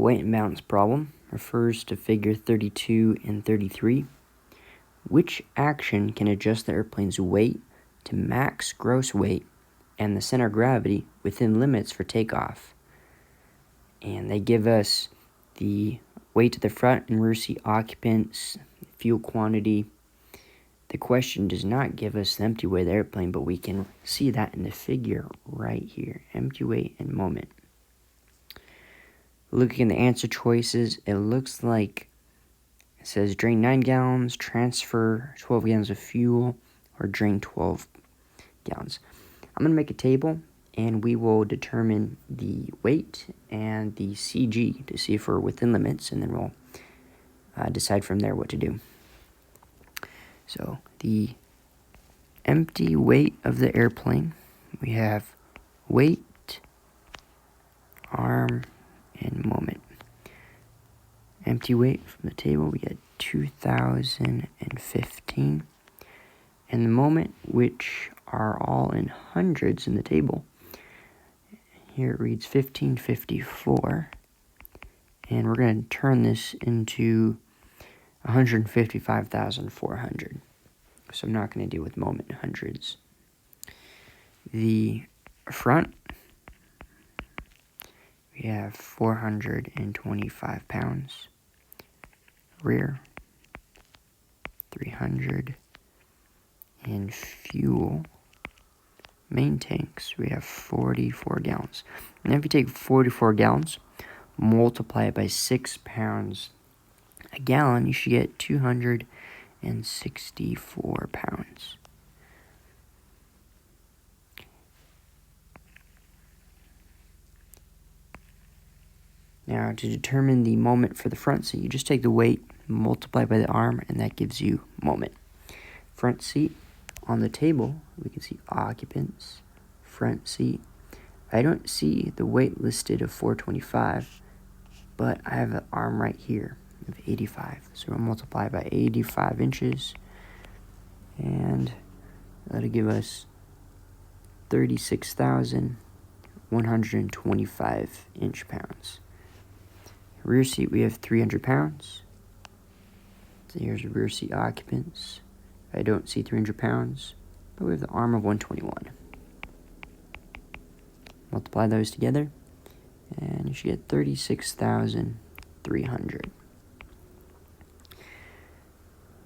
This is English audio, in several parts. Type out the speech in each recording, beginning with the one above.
The weight and balance problem refers to figure 32 and 33. Which action can adjust the airplane's weight to max gross weight and the center of gravity within limits for takeoff? And they give us the weight to the front and rear seat occupants, fuel quantity. The question does not give us the empty weight of the airplane, but we can see that in the figure right here, empty weight and moment. Looking at the answer choices, it looks like it says drain 9 gallons, transfer 12 gallons of fuel, or drain 12 gallons. I'm going to make a table, and we will determine the weight and the CG to see if we're within limits, and then we'll decide from there what to do. So the empty weight of the airplane, we have weight, arm, and moment. Empty weight from the table, we get 2015. And the moment, which are all in hundreds in the table, here it reads 1554. And we're going to turn this into 155,400. So I'm not going to deal with moment in hundreds. The front, we have 425 pounds. Rear, 300. And fuel, main tanks, we have 44 gallons. And if you take 44 gallons, multiply it by 6 pounds a gallon, you should get 264 pounds. Now, to determine the moment for the front seat, you just take the weight, multiply by the arm, and that gives you moment. Front seat, on the table, we can see occupants, front seat. I don't see the weight listed of 425, but I have an arm right here of 85. So we'll multiply by 85 inches, and that'll give us 36,125 inch-pounds. Rear seat, we have 300 pounds. So here's rear seat occupants. I don't see 300 pounds, but we have the arm of 121. Multiply those together, and you should get 36,300.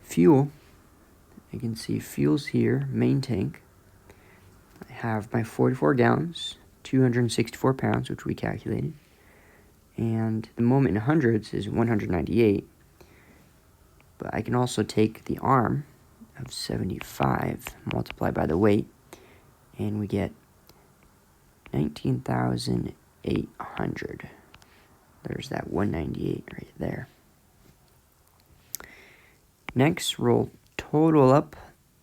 Fuel, you can see fuel's here, main tank. I have my 44 gallons, 264 pounds, which we calculated. And the moment in hundreds is 198. But I can also take the arm of 75, multiplied by the weight, and we get 19,800. There's that 198 right there. Next, we'll total up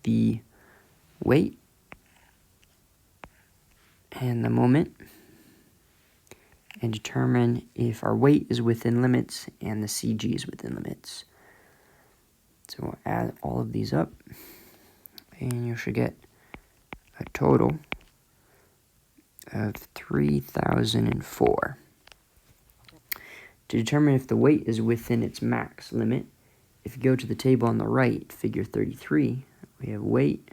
the weight and the moment and determine if our weight is within limits and the CG is within limits. So we'll add all of these up, and you should get a total of 3,004. To determine if the weight is within its max limit, if you go to the table on the right, figure 33, we have weight.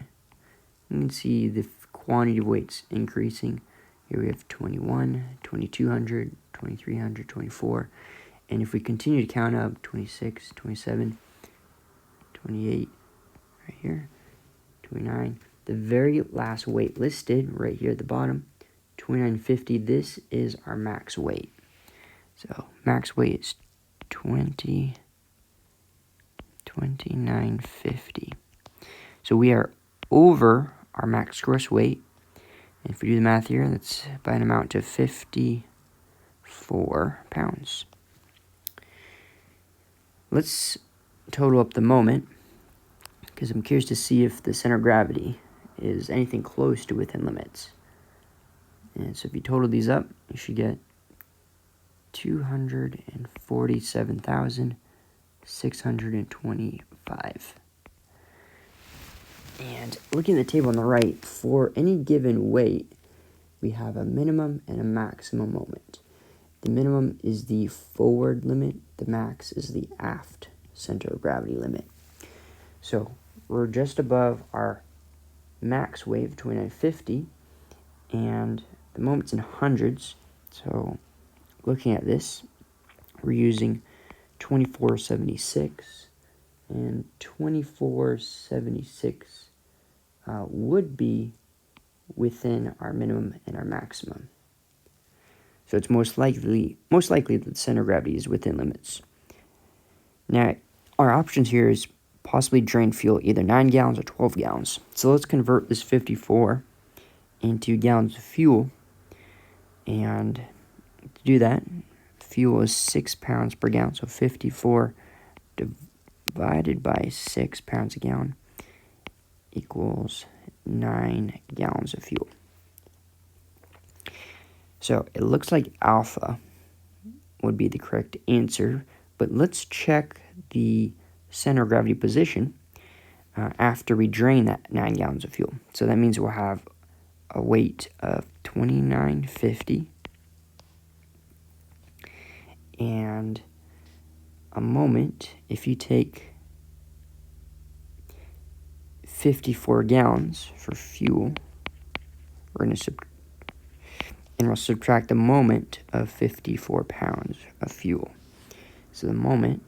You can see the quantity of weights increasing. Here we have 21, 2,200, 2,300, 24. And if we continue to count up, 26, 27, 28, right here, 29. The very last weight listed, right here at the bottom, 2950. This is our max weight. So max weight is 2950. So we are over our max gross weight. And if we do the math here, that's by an amount of 54 pounds. Let's total up the moment, because I'm curious to see if the center of gravity is anything close to within limits. And so if you total these up, you should get 247,625. And looking at the table on the right, for any given weight, we have a minimum and a maximum moment. The minimum is the forward limit. The max is the aft center of gravity limit. So we're just above our max weight of 2950, and the moment's in hundreds. So looking at this, we're using 2476, and 2476 would be within our minimum and our maximum. So it's most likely that the center of gravity is within limits. Now, our options here is possibly drain fuel either 9 gallons or 12 gallons. So let's convert this 54 into gallons of fuel. And to do that, fuel is 6 pounds per gallon. So 54 divided by 6 pounds a gallon equals 9 gallons of fuel. So it looks like alpha would be the correct answer, but let's check the center of gravity position after we drain that 9 gallons of fuel. So that means we'll have a weight of 2950 and a moment. If you take 54 gallons for fuel, we'll subtract the moment of 54 pounds of fuel. So the moment,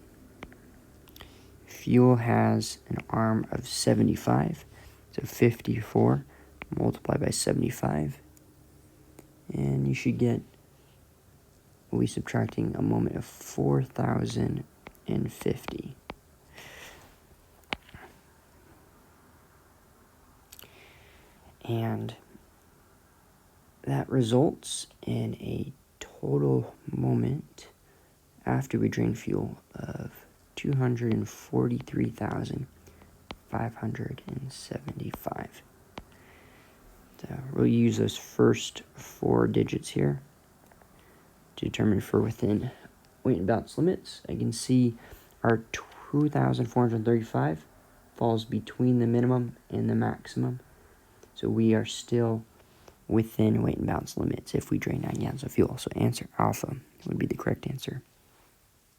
fuel has an arm of 75, so 54 multiplied by 75, and you should get, we'll be subtracting a moment of 4,050. And that results in a total moment after we drain fuel of 243,575. So we'll use those first 4 digits here to determine if we're within weight and balance limits. I can see our 2,435 falls between the minimum and the maximum. So we are still within weight and balance limits if we drain 9 gallons of fuel. So answer alpha would be the correct answer.